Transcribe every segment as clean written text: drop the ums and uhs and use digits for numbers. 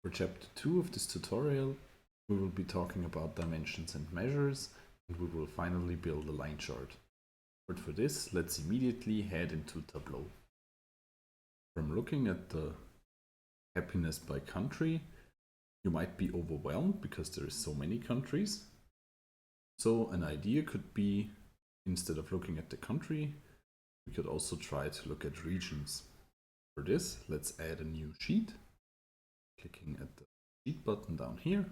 For chapter 2 of this tutorial, we will be talking about dimensions and measures, and we will finally build a line chart. But for this, let's immediately head into Tableau. From looking at the happiness by country, you might be overwhelmed because there is so many countries. So an idea could be, instead of looking at the country, we could also try to look at regions. For this, let's add a new sheet, clicking at the sheet button down here.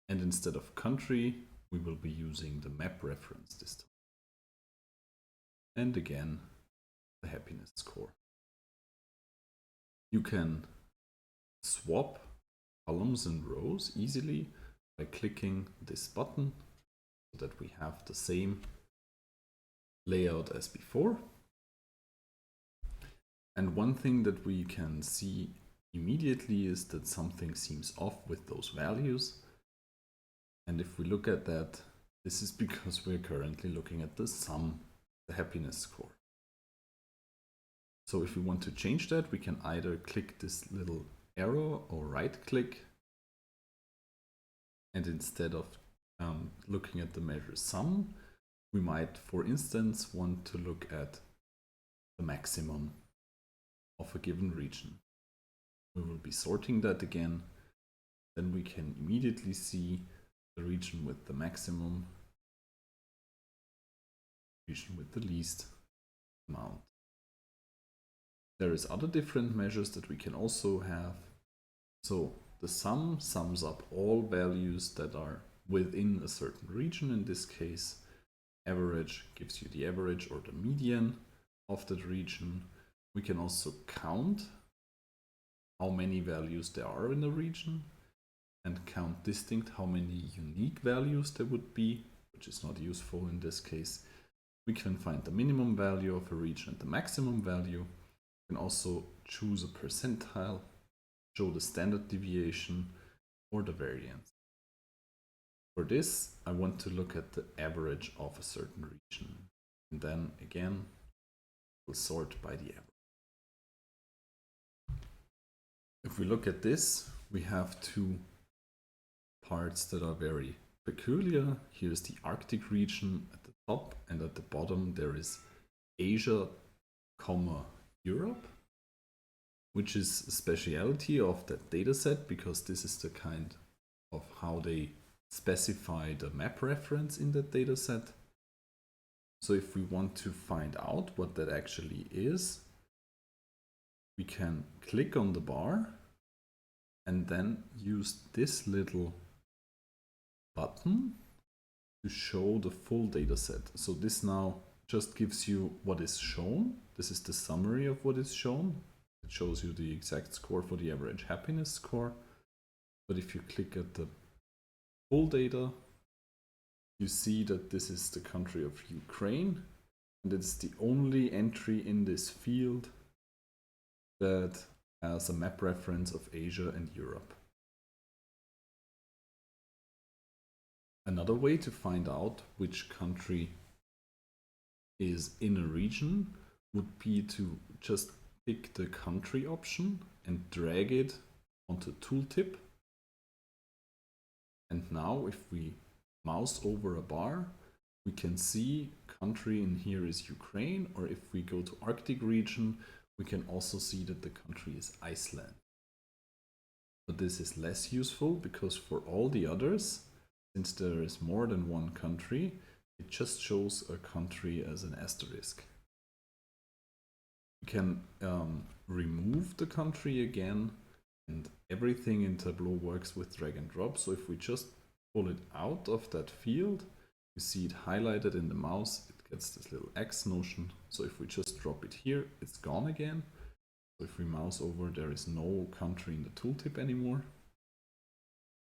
And instead of country, we will be using the map reference this time. And again, the happiness score. You can swap columns and rows easily by clicking this button so that we have the same layout as before. And one thing that we can see immediately is that something seems off with those values. And if we look at that, this is because we're currently looking at the sum, the happiness score. So if we want to change that, we can either click this little arrow or right click. And instead of looking at the measure sum, we might, for instance, want to look at the maximum of a given region. We will be sorting that again. Then we can immediately see the region with the maximum, region with the least amount. There is other different measures that we can also have. So the sum sums up all values that are within a certain region. In this case, average gives you the average or the median of that region. We can also count how many values there are in the region and count distinct how many unique values there would be, which is not useful in this case. We can find the minimum value of a region and the maximum value. We can also choose a percentile, show the standard deviation or the variance. For this, I want to look at the average of a certain region. And then again, we'll sort by the average. If we look at this, we have two parts that are very peculiar. Here's the Arctic region at the top, and at the bottom there is Asia, Europe, which is a speciality of that dataset because this is the kind of how they specify the map reference in that dataset. So if we want to find out what that actually is, we can click on the bar and then use this little button to show the full dataset. So this now just gives you what is shown. This is the summary of what is shown. It shows you the exact score for the average happiness score. But if you click at the full data, you see that this is the country of Ukraine, and it's the only entry in this field that has a map reference of Asia and Europe. Another way to find out which country is in a region would be to just pick the country option and drag it onto tooltip. And now if we mouse over a bar, we can see country in here is Ukraine, or if we go to Arctic region, we can also see that the country is Iceland. But this is less useful because for all the others, since there is more than one country, it just shows a country as an asterisk. We can remove the country again, and everything in Tableau works with drag and drop. So if we just pull it out of that field, you see it highlighted in the mouse, it gets this little X notion. So if we just drop it here, it's gone again. So if we mouse over, there is no country in the tooltip anymore.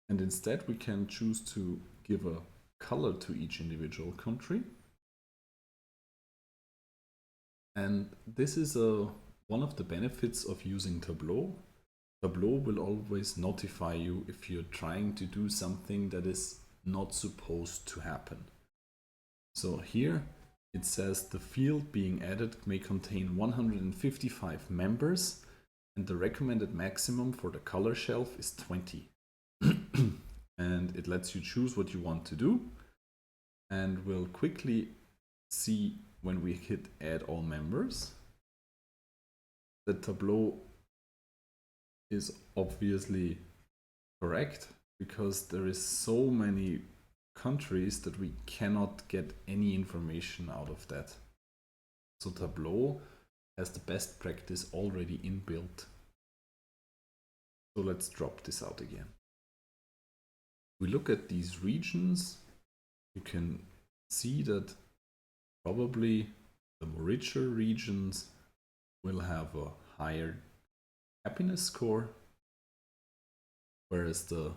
And instead we can choose to give a color to each individual country. And this is one of the benefits of using Tableau. Tableau will always notify you if you're trying to do something that is not supposed to happen. So here it says the field being added may contain 155 members, and the recommended maximum for the color shelf is 20. And it lets you choose what you want to do, and we'll quickly see when we hit add all members that Tableau is obviously correct, because there is so many countries that we cannot get any information out of that. So Tableau has the best practice already inbuilt. So let's drop this out again. We look at these regions, you can see that probably the more richer regions will have a higher happiness score, whereas the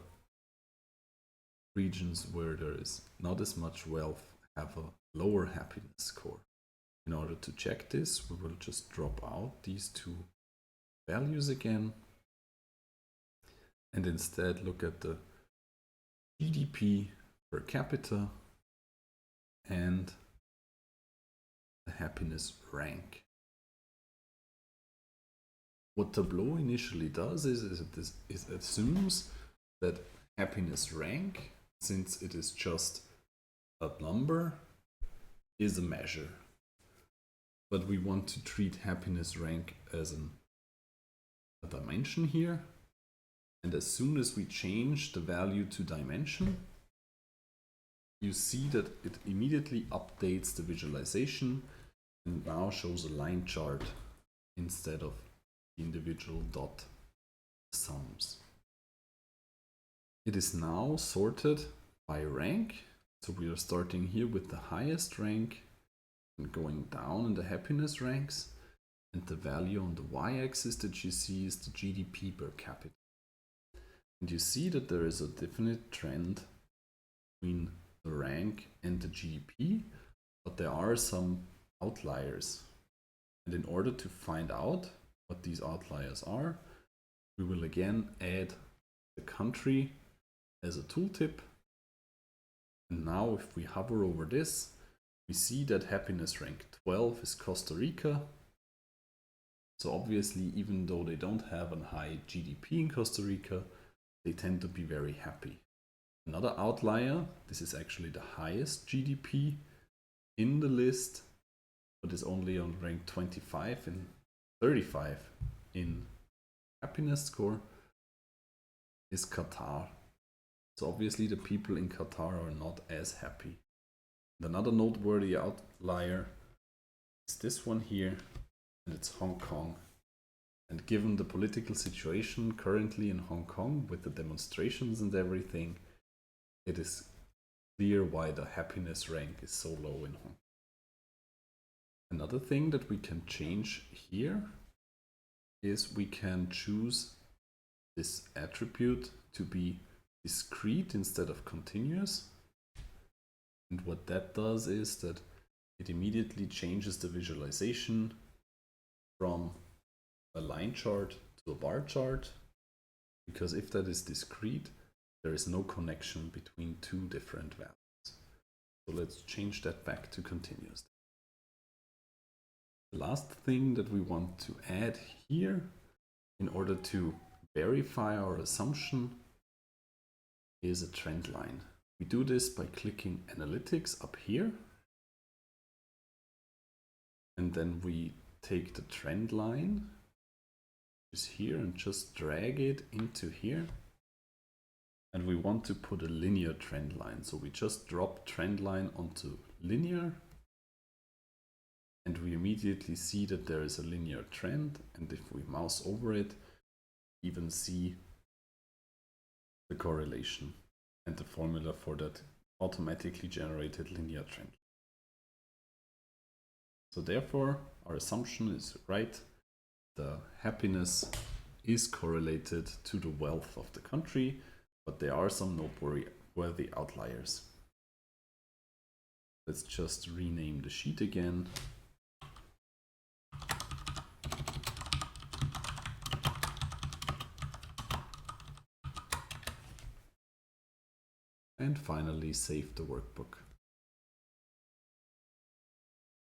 regions where there is not as much wealth have a lower happiness score. In order to check this, we will just drop out these two values again and instead look at the GDP per capita and the happiness rank. What Tableau initially does is it assumes that happiness rank, since it is just a number, is a measure. But we want to treat happiness rank as a dimension here. And as soon as we change the value to dimension, you see that it immediately updates the visualization and now shows a line chart instead of individual dot sums. It is now sorted by rank. So we are starting here with the highest rank and going down in the happiness ranks. And the value on the y-axis that you see is the GDP per capita. And you see that there is a definite trend between the rank and the GDP, but there are some outliers. And in order to find out what these outliers are, we will again add the country as a tooltip. And now if we hover over this, we see that happiness rank 12 is Costa Rica. So obviously, even though they don't have a high GDP in Costa Rica, they tend to be very happy. Another outlier, this is actually the highest GDP in the list, but is only on rank 25 and 35 in happiness score, is Qatar. So obviously the people in Qatar are not as happy. And another noteworthy outlier is this one here, and it's Hong Kong. And given the political situation currently in Hong Kong with the demonstrations and everything, it is clear why the happiness rank is so low in Hong Kong. Another thing that we can change here is we can choose this attribute to be discrete instead of continuous. And what that does is that it immediately changes the visualization from a line chart to a bar chart, because if that is discrete, there is no connection between two different values. So let's change that back to continuous. The last thing that we want to add here in order to verify our assumption is a trend line. We do this by clicking Analytics up here, and then we take the trend line, which is here, and just drag it into here. And we want to put a linear trend line. So we just drop trend line onto linear, and we immediately see that there is a linear trend. And if we mouse over it, even see the correlation and the formula for that automatically generated linear trend. So therefore, our assumption is right. The happiness is correlated to the wealth of the country, but there are some noteworthy outliers. Let's just rename the sheet again. And finally, save the workbook.